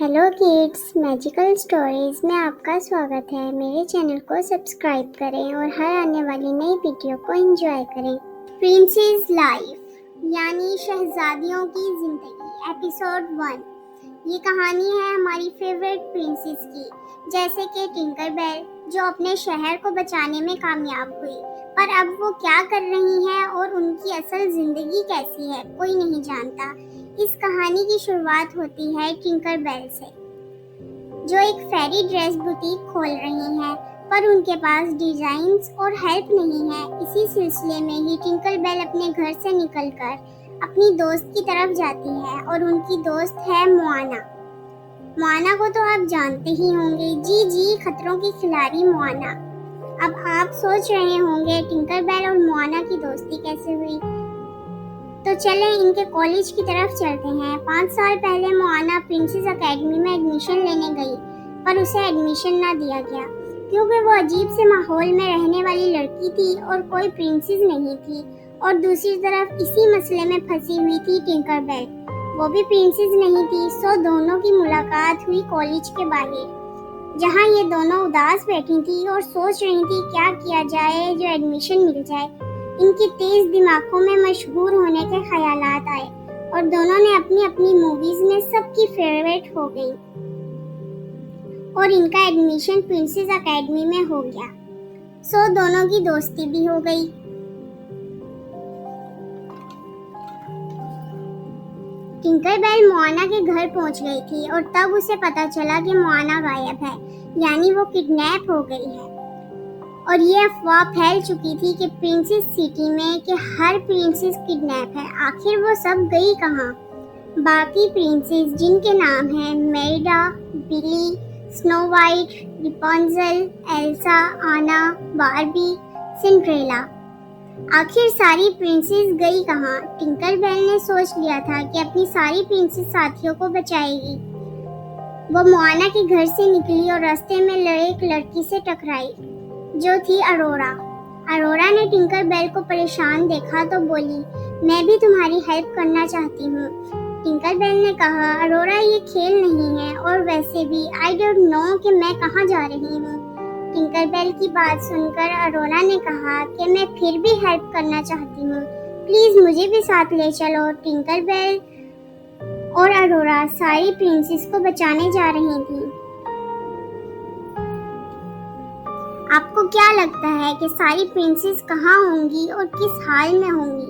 Hello kids, magical stories में आपका स्वागत है। मेरे चैनल को सब्सक्राइब करें और हर आने वाली नई वीडियो को एंजॉय करें। प्रिंसेस लाइफ यानी शहजादियों की जिंदगी एपिसोड 1। ये कहानी है हमारी फेवरेट प्रिंसेस की, जैसे कि टिंकर बेल जो अपने शहर को बचाने में कामयाब हुई, पर अब वो क्या कर रही हैं और उनकी असल जिंदगी कैसी है कोई नहीं जानता। इस कहानी की शुरुआत होती है टिंकर बेल से, जो एक फेरी ड्रेस बुटीक खोल रही हैं, पर उनके पास डिजाइन्स और हेल्प नहीं है। इसी सिलसिले में ही टिंकर बेल अपने घर से निकलकर अपनी दोस्त की तरफ जाती है और उनकी दोस्त है मोआना। मोआना को तो आप जानते ही होंगे, जी खतरों की खिलाड़ी मोआना। अब आप सोच रहे होंगे टिंकर बेल और मोआना की दोस्ती कैसे हुई, तो चलें इनके कॉलेज की तरफ चलते हैं। 5 साल पहले मोआना प्रिंसेस एकेडमी में एडमिशन लेने गई, पर उसे एडमिशन ना दिया गया क्योंकि वो अजीब से माहौल में रहने वाली लड़की थी और कोई प्रिंसेस नहीं थी। और दूसरी तरफ इसी मसले में फंसी हुई थी टिंकर बेल, वो भी प्रिंसेस नहीं थी। सो दोनों की मुलाकात हुई कॉलेज के बाहर, जहाँ ये दोनों उदास बैठी थी और सोच रही थी क्या किया जाए जो एडमिशन मिल जाए। इनकी तेज दिमागों में मशहूर होने के ख्यालात आए और दोनों ने अपनी अपनी मूवीज में सबकी फेवरेट हो गई और इनका एडमिशन प्रिंसेस एकेडमी में हो गया। सो दोनों की दोस्ती भी हो गई। टिंकर बेल मोआना के घर पहुंच गई थी और तब उसे पता चला कि मोआना गायब है, यानी वो किडनैप हो गई है। और ये अफवाह फैल चुकी थी कि प्रिंसेस सिटी में कि हर प्रिंसेस किडनैप है। आखिर वो सब गई कहाँ? बाकी प्रिंसेस जिनके नाम हैं मेरिडा, बिली, स्नो वाइट, रिपंजल, एल्सा, आना, बार्बी, सिंड्रेला, आखिर सारी प्रिंसेस गई कहाँ? टिंकर बेल ने सोच लिया था कि अपनी सारी प्रिंसेस साथियों को बचाएगी। वो मोआना के घर से निकली और रास्ते में एक लड़की से टकराई जो थी अरोरा। अरोरा ने टिंकर बेल को परेशान देखा तो बोली, मैं भी तुम्हारी हेल्प करना चाहती हूँ। टिंकर बेल ने कहा, अरोरा ये खेल नहीं है और वैसे भी आई डोंट नो कि मैं कहाँ जा रही हूँ। टिंकर बेल की बात सुनकर अरोरा ने कहा कि मैं फिर भी हेल्प करना चाहती हूँ, प्लीज मुझे भी साथ ले चलो। टिंकर बेल और अरोरा सारी प्रिंसेस को बचाने जा रही थी। आपको क्या लगता है कि सारी प्रिंसेस कहाँ होंगी और किस हाल में होंगी?